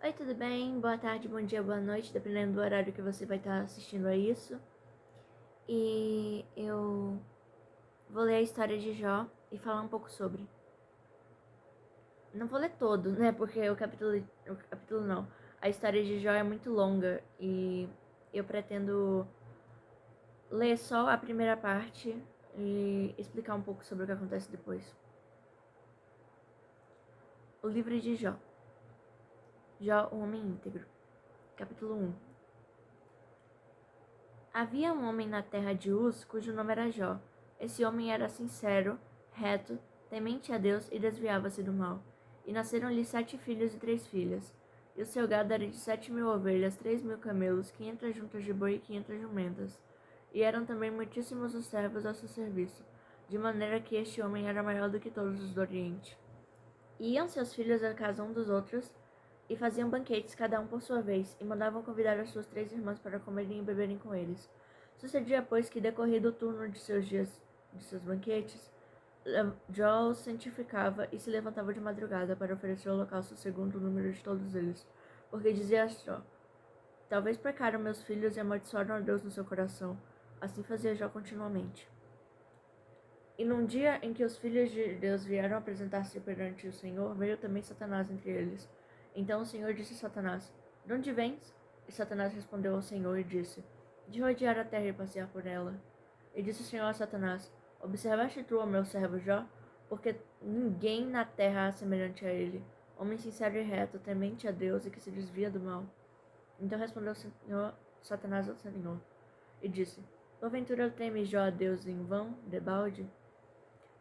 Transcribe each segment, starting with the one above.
Oi, tudo bem? Boa tarde, bom dia, boa noite, dependendo do horário que você vai estar assistindo a isso. E eu vou ler a história de Jó e falar um pouco sobre. Não vou ler todo, né? Porque o capítulo não. A história de Jó é muito longa e eu pretendo ler só a primeira parte e explicar um pouco sobre o que acontece depois. O livro de Jó. Jó, o homem íntegro. Capítulo 1. Havia um homem na terra de Uz, cujo nome era Jó. Esse homem era sincero, reto, temente a Deus e desviava-se do mal. E nasceram-lhe 7 filhos e 3 filhas. E o seu gado era de 7.000 ovelhas, 3.000 camelos, 500 juntas de boi e 500 jumentas. E eram também muitíssimos os servos ao seu serviço, de maneira que este homem era maior do que todos os do Oriente. E iam seus filhos à casa um dos outros, e faziam banquetes cada um por sua vez, e mandavam convidar as suas 3 irmãs para comerem e beberem com eles. Sucedia, pois, que decorrido o turno de seus dias, de seus banquetes, Jó os santificava e se levantava de madrugada para oferecer o holocausto segundo o número de todos eles, porque dizia a Jó: talvez pecaram meus filhos e amaldiçoaram a Deus no seu coração. Assim fazia Jó continuamente. E num dia em que os filhos de Deus vieram apresentar-se perante o Senhor, veio também Satanás entre eles. Então o Senhor disse a Satanás: de onde vens? E Satanás respondeu ao Senhor e disse: de rodear a terra e passear por ela. E disse o Senhor a Satanás: observaste tu o meu servo Jó? Porque ninguém na terra há semelhante a ele, homem sincero e reto, temente a Deus e que se desvia do mal. Então respondeu o Senhor, Satanás ao Senhor e disse: porventura teme Jó a Deus em vão, debalde?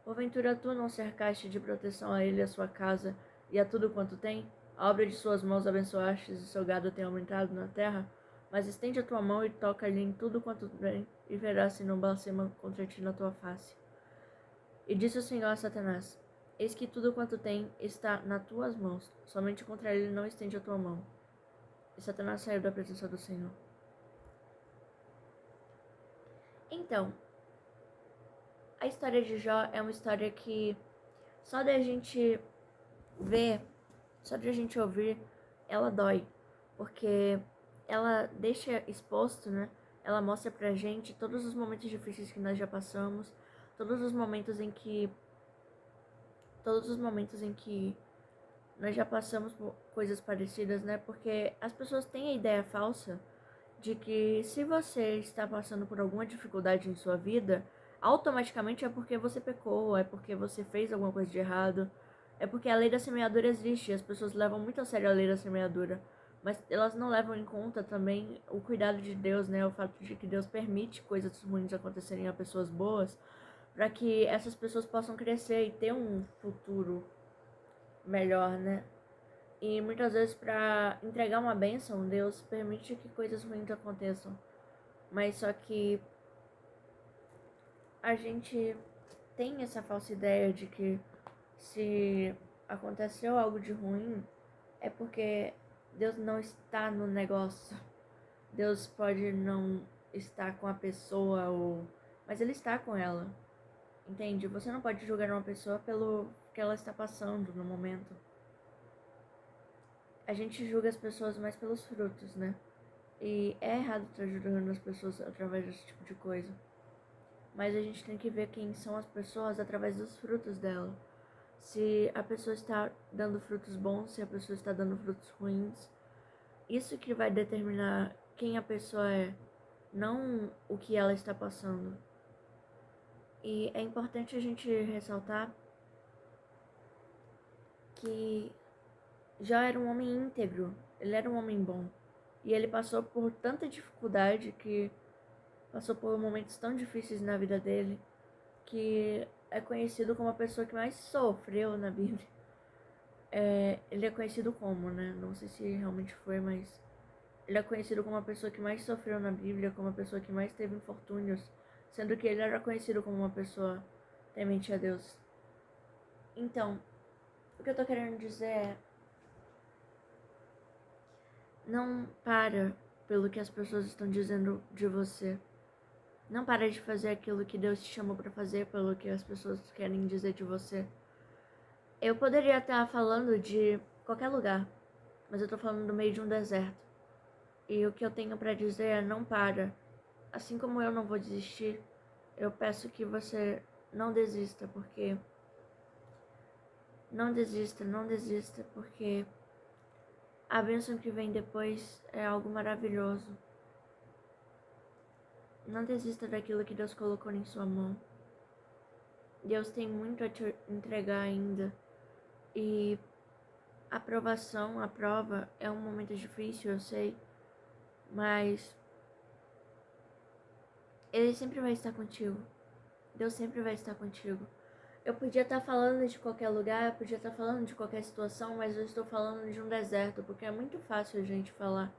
Porventura tu não cercaste de proteção a ele a sua casa e a tudo quanto tem? A obra de suas mãos abençoastes e seu gado tem aumentado na terra? Mas estende a tua mão e toca-lhe em tudo quanto tem, e verás se não blasfema contra ti na tua face. E disse o Senhor a Satanás: eis que tudo quanto tem está nas tuas mãos, somente contra ele não estende a tua mão. E Satanás saiu da presença do Senhor. Então, a história de Jó é uma história que só da gente ver, só de a gente ouvir, ela dói. Porque ela deixa exposto, né? Ela mostra pra gente todos os momentos difíceis que nós já passamos, todos os momentos em que nós já passamos por coisas parecidas, né? Porque as pessoas têm a ideia falsa de que se você está passando por alguma dificuldade em sua vida, automaticamente é porque você pecou, é porque você fez alguma coisa de errado, é porque a lei da semeadura existe, as pessoas levam muito a sério a lei da semeadura, mas elas não levam em conta também o cuidado de Deus, né? O fato de que Deus permite coisas ruins acontecerem a pessoas boas, para que essas pessoas possam crescer e ter um futuro melhor, né? E muitas vezes, para entregar uma bênção, Deus permite que coisas ruins aconteçam. Mas só que a gente tem essa falsa ideia de que se aconteceu algo de ruim, é porque Deus não está no negócio. Deus pode não estar com a pessoa, mas Ele está com ela. Entende? Você não pode julgar uma pessoa pelo que ela está passando no momento. A gente julga as pessoas mais pelos frutos, né? E é errado estar julgando as pessoas através desse tipo de coisa. Mas a gente tem que ver quem são as pessoas através dos frutos dela. Se a pessoa está dando frutos bons, se a pessoa está dando frutos ruins. Isso que vai determinar quem a pessoa é, não o que ela está passando. E é importante a gente ressaltar que Jó era um homem íntegro, ele era um homem bom. E ele passou por tanta dificuldade, que passou por momentos tão difíceis na vida dele, que é conhecido como a pessoa que mais sofreu na Bíblia. Ele é conhecido como, né? Não sei se realmente foi, mas ele é conhecido como a pessoa que mais sofreu na Bíblia, como a pessoa que mais teve infortúnios, sendo que ele era conhecido como uma pessoa temente a Deus. Então, o que eu tô querendo dizer é: não para pelo que as pessoas estão dizendo de você. Não para de fazer aquilo que Deus te chamou para fazer pelo que as pessoas querem dizer de você. Eu poderia estar falando de qualquer lugar, mas eu tô falando do meio de um deserto. E o que eu tenho pra dizer é: não para. Assim como eu não vou desistir, eu peço que você não desista, porque não desista, porque a bênção que vem depois é algo maravilhoso. Não desista daquilo que Deus colocou em sua mão. Deus tem muito a te entregar ainda. E a prova é um momento difícil, eu sei, mas Ele sempre vai estar contigo. Deus sempre vai estar contigo. Eu podia estar falando de qualquer lugar, eu podia estar falando de qualquer situação, mas eu estou falando de um deserto, porque é muito fácil a gente falar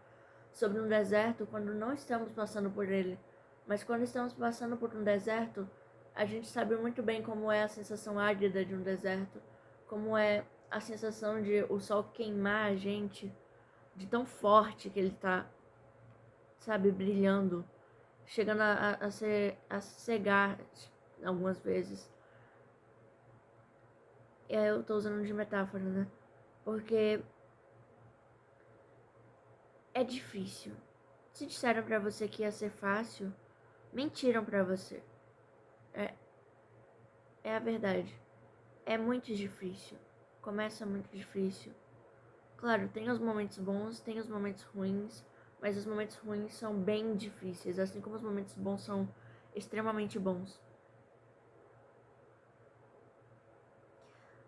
sobre um deserto quando não estamos passando por ele. Mas quando estamos passando por um deserto, a gente sabe muito bem como é a sensação árida de um deserto, como é a sensação de o sol queimar a gente, de tão forte que ele tá, sabe, brilhando, chegando a cegar algumas vezes. E aí eu tô usando de metáfora, né? Porque é difícil. Se disseram pra você que ia ser fácil, mentiram pra você. É, é a verdade. É muito difícil. Começa muito difícil. Claro, tem os momentos bons, tem os momentos ruins, mas os momentos ruins são bem difíceis, assim como os momentos bons são extremamente bons.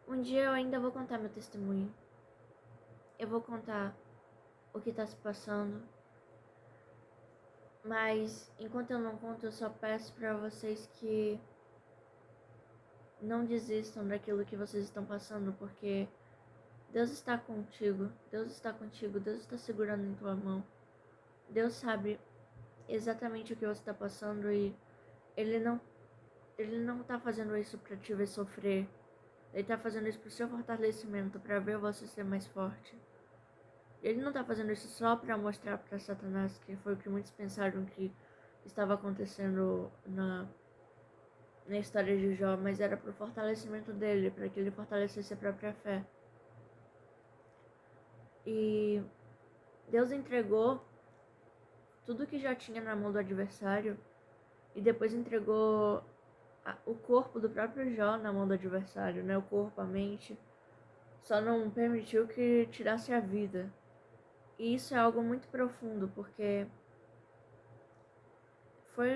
Um dia eu ainda vou contar meu testemunho. Eu vou contar o que tá se passando. Mas enquanto eu não conto, eu só peço pra vocês que não desistam daquilo que vocês estão passando, porque Deus está contigo, Deus está contigo, Deus está segurando em tua mão. Deus sabe exatamente o que você está passando e Ele não tá fazendo isso pra te ver sofrer. Ele tá fazendo isso pro seu fortalecimento, pra ver você ser mais forte. Ele não tá fazendo isso só pra mostrar pra Satanás, que foi o que muitos pensaram que estava acontecendo na história de Jó, mas era pro fortalecimento dele, para que ele fortalecesse a própria fé. E Deus entregou tudo que já tinha na mão do adversário e depois entregou o corpo do próprio Jó na mão do adversário, né? O corpo, a mente. Só não permitiu que tirasse a vida. E isso é algo muito profundo, porque foi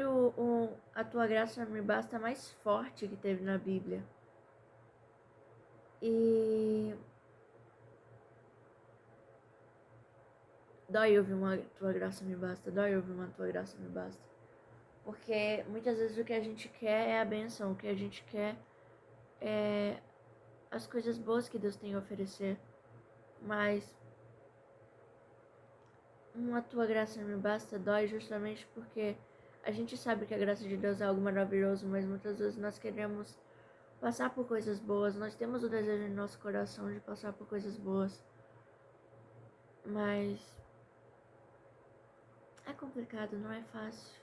a tua graça me basta mais forte que teve na Bíblia. E dói ouvir uma tua graça me basta, dói ouvir uma tua graça me basta. Porque muitas vezes o que a gente quer é a bênção, o que a gente quer é as coisas boas que Deus tem a oferecer. Mas uma tua graça me basta dói justamente porque a gente sabe que a graça de Deus é algo maravilhoso, mas muitas vezes nós queremos passar por coisas boas, nós temos o desejo em nosso coração de passar por coisas boas. Mas é complicado, não é fácil.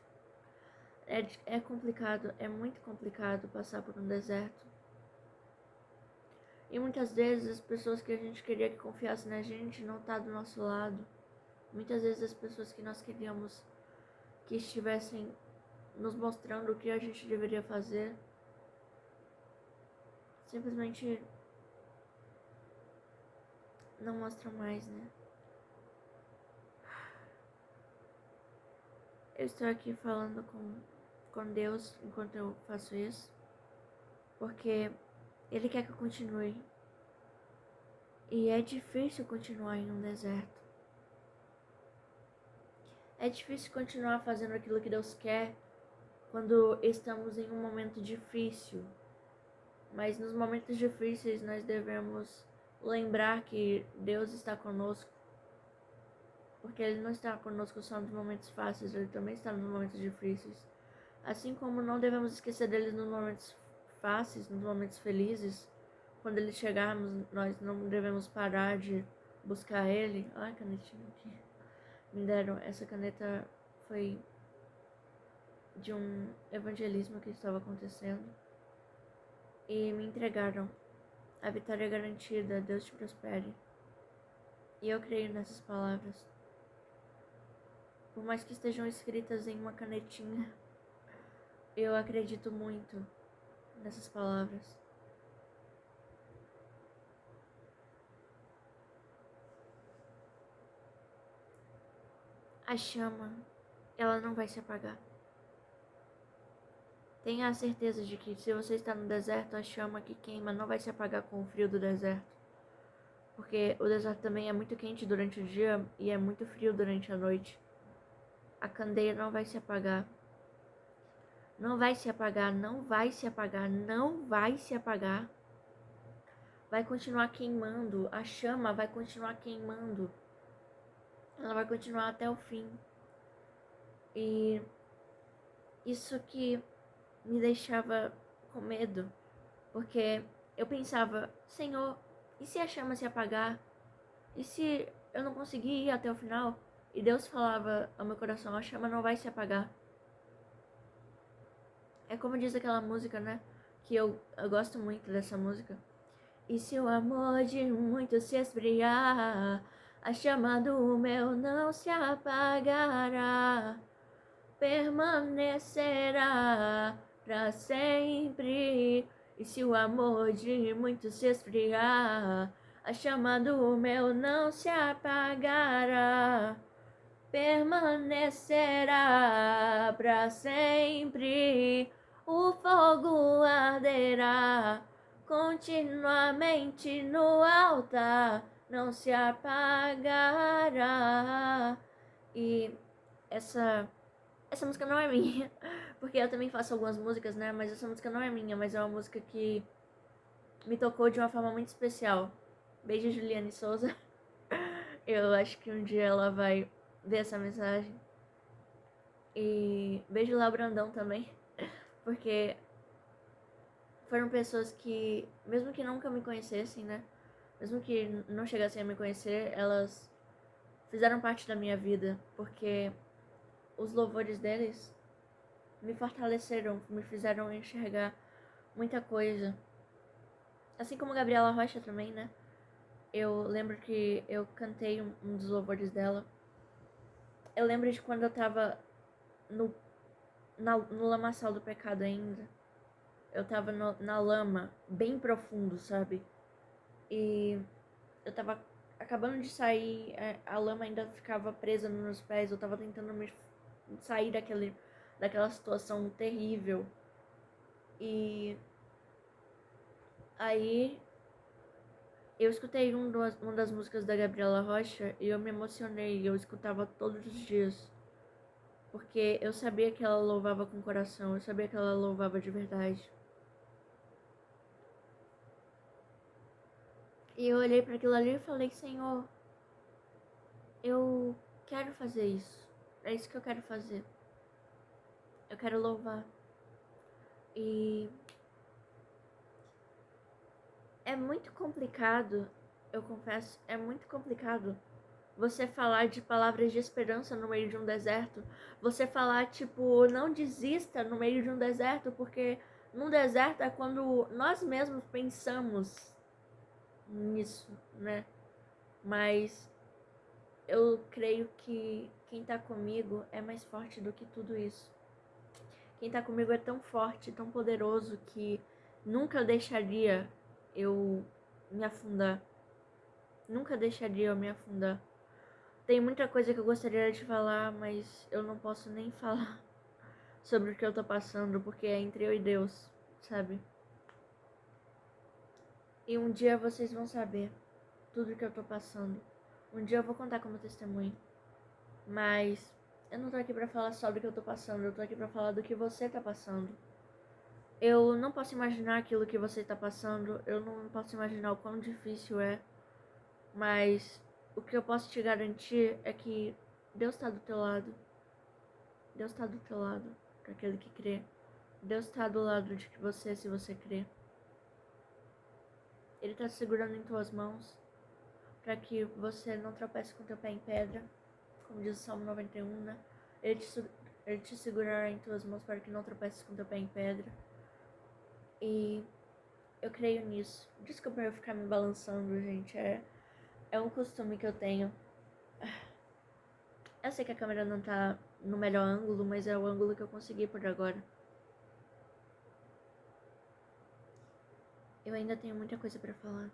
É complicado, é muito complicado passar por um deserto. E muitas vezes as pessoas que a gente queria que confiassem na gente não tá do nosso lado. Muitas vezes as pessoas que nós queríamos que estivessem nos mostrando o que a gente deveria fazer, simplesmente não mostram mais, né? Eu estou aqui falando com Deus enquanto eu faço isso, porque Ele quer que eu continue. E é difícil continuar em um deserto. É difícil continuar fazendo aquilo que Deus quer quando estamos em um momento difícil. Mas nos momentos difíceis nós devemos lembrar que Deus está conosco. Porque Ele não está conosco só nos momentos fáceis, Ele também está nos momentos difíceis. Assim como não devemos esquecer dele nos momentos fáceis, nos momentos felizes. Quando Ele chegarmos, nós não devemos parar de buscar Ele. Ai, canetinha aqui. Me deram, essa caneta foi de um evangelismo que estava acontecendo. E me entregaram. A vitória é garantida, Deus te prospere. E eu creio nessas palavras. Por mais que estejam escritas em uma canetinha, eu acredito muito nessas palavras. A chama, ela não vai se apagar. Tenha a certeza de que se você está no deserto, a chama que queima não vai se apagar com o frio do deserto. Porque o deserto também é muito quente durante o dia e é muito frio durante a noite. A candeia não vai se apagar. Não vai se apagar, não vai se apagar, não vai se apagar. Vai continuar queimando, a chama vai continuar queimando. Ela vai continuar até o fim. E isso que me deixava com medo, porque eu pensava, Senhor, e se a chama se apagar? E se eu não conseguir ir até o final? E Deus falava ao meu coração, a chama não vai se apagar. É como diz aquela música, né? Que eu gosto muito dessa música. E se o amor de muito se esfriar, a chama do meu não se apagará, permanecerá para sempre. E se o amor de muito se esfriar, a chama do meu não se apagará, permanecerá para sempre. O fogo arderá continuamente no altar, não se apagará. E essa música não é minha, porque eu também faço algumas músicas, né? Mas essa música não é minha, mas é uma música que me tocou de uma forma muito especial. Beijo, Juliane Souza. Eu acho que um dia ela vai ver essa mensagem. E beijo lá, Brandão também, porque foram pessoas que, mesmo que nunca me conhecessem, né? Mesmo que não chegassem a me conhecer, elas fizeram parte da minha vida, porque os louvores deles me fortaleceram, me fizeram enxergar muita coisa. Assim como Gabriela Rocha também, né? Eu lembro que eu cantei um dos louvores dela. Eu lembro de quando eu tava no lamaçal do pecado ainda. Eu tava na lama, bem profundo, sabe? E eu tava acabando de sair, a lama ainda ficava presa nos meus pés. Eu tava tentando me sair daquela situação terrível. E aí eu escutei uma das músicas da Gabriela Rocha e eu me emocionei. Eu escutava todos os dias. Porque eu sabia que ela louvava com o coração, eu sabia que ela louvava de verdade. E eu olhei para aquilo ali e falei, Senhor, eu quero fazer isso. É isso que eu quero fazer. Eu quero louvar. E é muito complicado, eu confesso, é muito complicado você falar de palavras de esperança no meio de um deserto. Você falar, tipo, não desista no meio de um deserto, porque num deserto é quando nós mesmos pensamos nisso, né? Mas eu creio que quem tá comigo é mais forte do que tudo isso. Quem tá comigo é tão forte, tão poderoso que nunca deixaria eu me afundar. Nunca deixaria eu me afundar. Tem muita coisa que eu gostaria de falar, mas eu não posso nem falar sobre o que eu tô passando, porque é entre eu e Deus, sabe? E um dia vocês vão saber tudo o que eu tô passando. Um dia eu vou contar como testemunho. Mas eu não tô aqui pra falar só do que eu tô passando, eu tô aqui pra falar do que você tá passando. Eu não posso imaginar aquilo que você tá passando, eu não posso imaginar o quão difícil é, mas o que eu posso te garantir é que Deus tá do teu lado. Deus tá do teu lado, pra aquele que crê. Deus tá do lado de você se você crê. Ele tá segurando em tuas mãos pra que você não tropece com teu pé em pedra, como diz o Salmo 91, né? Ele te segurará em tuas mãos para que não tropeces com teu pé em pedra. E eu creio nisso. Desculpa eu ficar me balançando, gente. É um costume que eu tenho. Eu sei que a câmera não tá no melhor ângulo, mas é o ângulo que eu consegui por agora. Eu ainda tenho muita coisa pra falar.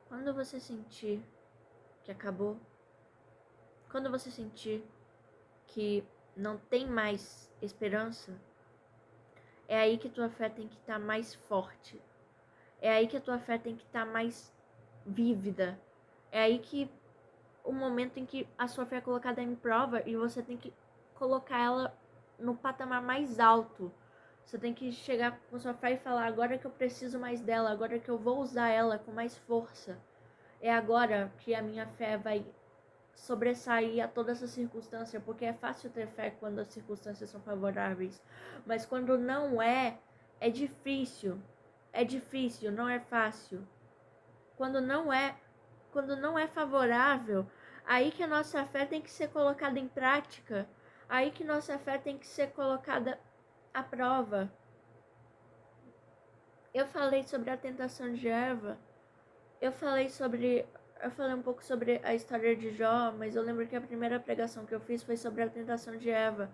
Quando você sentir que acabou, quando você sentir que não tem mais esperança, é aí que tua fé tem que estar mais forte. É aí que a tua fé tem que estar mais vívida. É aí que o momento em que a sua fé é colocada em prova e você tem que colocar ela no patamar mais alto. Você tem que chegar com sua fé e falar: agora que eu preciso mais dela, agora que eu vou usar ela com mais força. É agora que a minha fé vai sobressair a toda essa circunstância, porque é fácil ter fé quando as circunstâncias são favoráveis, mas quando não é, é difícil. É difícil, não é fácil. Quando não é favorável, aí que a nossa fé tem que ser colocada em prática, aí que nossa fé tem que ser colocada à prova. Eu falei sobre a tentação de Eva, eu falei um pouco sobre a história de Jó, mas eu lembro que a primeira pregação que eu fiz foi sobre a tentação de Eva.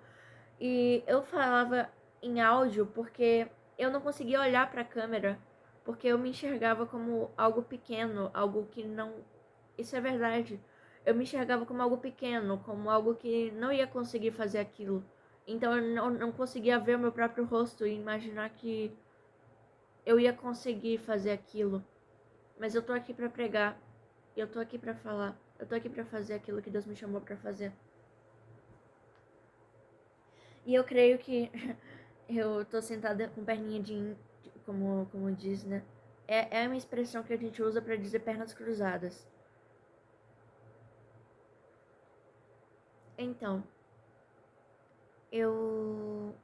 E eu falava em áudio porque eu não conseguia olhar para a câmera, porque eu me enxergava como algo pequeno, algo que não. Isso é verdade. Eu me enxergava como algo pequeno, como algo que não ia conseguir fazer aquilo. Então eu não conseguia ver o meu próprio rosto e imaginar que eu ia conseguir fazer aquilo. Mas eu tô aqui para pregar, eu tô aqui para falar, eu tô aqui para fazer aquilo que Deus me chamou para fazer. E eu creio que eu tô sentada com perninha como diz, né? É uma expressão que a gente usa para dizer pernas cruzadas. Então, eu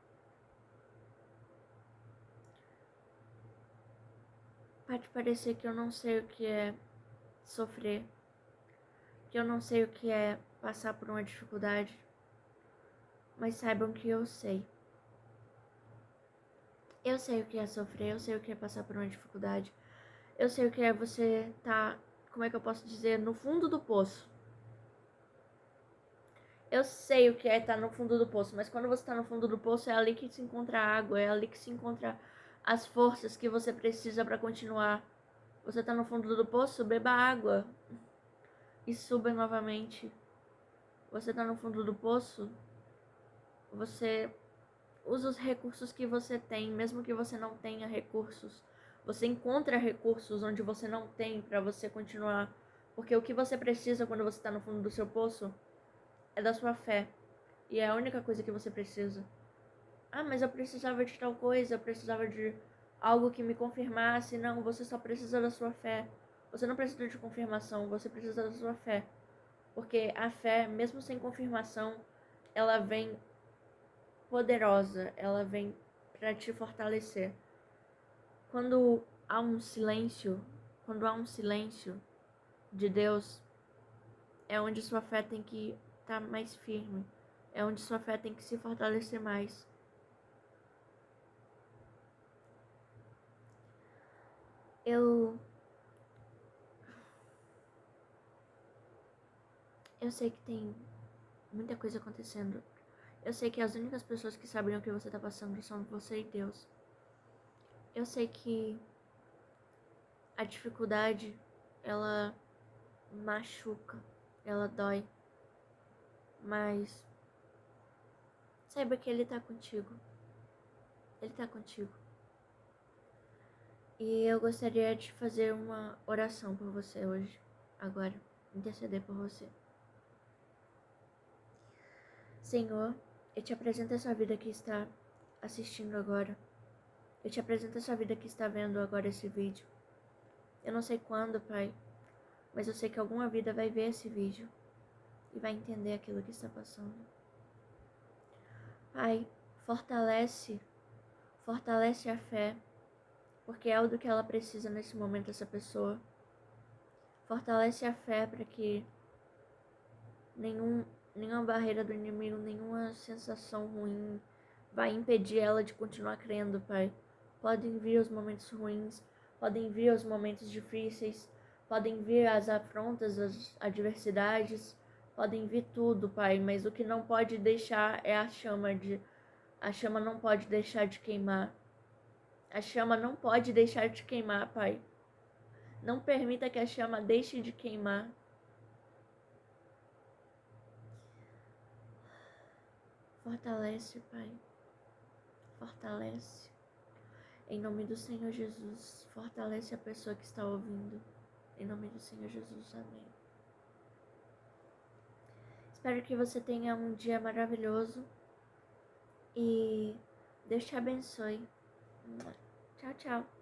pode parecer que eu não sei o que é sofrer, que eu não sei o que é passar por uma dificuldade, mas saibam que eu sei. Eu sei o que é sofrer, eu sei o que é passar por uma dificuldade. Eu sei o que é você tá, como é que eu posso dizer, no fundo do poço. Eu sei o que é estar no fundo do poço, mas quando você está no fundo do poço é ali que se encontra a água, é ali que se encontra as forças que você precisa para continuar. Você está no fundo do poço, beba água e suba novamente. Você está no fundo do poço, você usa os recursos que você tem, mesmo que você não tenha recursos. Você encontra recursos onde você não tem para você continuar. Porque o que você precisa quando você está no fundo do seu poço é da sua fé. E é a única coisa que você precisa. Ah, mas eu precisava de tal coisa, eu precisava de algo que me confirmasse. Não, você só precisa da sua fé. Você não precisa de confirmação, você precisa da sua fé. Porque a fé, mesmo sem confirmação, ela vem poderosa, ela vem para te fortalecer. Quando há um silêncio, quando há um silêncio de Deus, é onde sua fé tem que estar mais firme. É onde sua fé tem que se fortalecer mais. Eu sei que tem muita coisa acontecendo. Eu sei que as únicas pessoas que sabem o que você tá passando são você e Deus. Eu sei que a dificuldade, ela machuca, ela dói. Mas saiba que Ele tá contigo. Ele tá contigo. E eu gostaria de fazer uma oração por você hoje, agora, interceder por você. Senhor, eu te apresento essa vida que está assistindo agora. Eu te apresento essa vida que está vendo agora esse vídeo. Eu não sei quando, Pai, mas eu sei que alguma vida vai ver esse vídeo e vai entender aquilo que está passando. Pai, fortalece a fé, porque é o do que ela precisa nesse momento, essa pessoa. Fortalece a fé para que nenhuma barreira do inimigo, nenhuma sensação ruim vai impedir ela de continuar crendo, Pai. Podem vir os momentos ruins, podem vir os momentos difíceis, podem vir as afrontas, as adversidades, podem vir tudo, Pai, mas o que não pode deixar é a chama não pode deixar de queimar. A chama não pode deixar de queimar, Pai. Não permita que a chama deixe de queimar. Fortalece, Pai. Fortalece. Em nome do Senhor Jesus, fortalece a pessoa que está ouvindo. Em nome do Senhor Jesus, amém. Espero que você tenha um dia maravilhoso e Deus te abençoe. Tchau, tchau.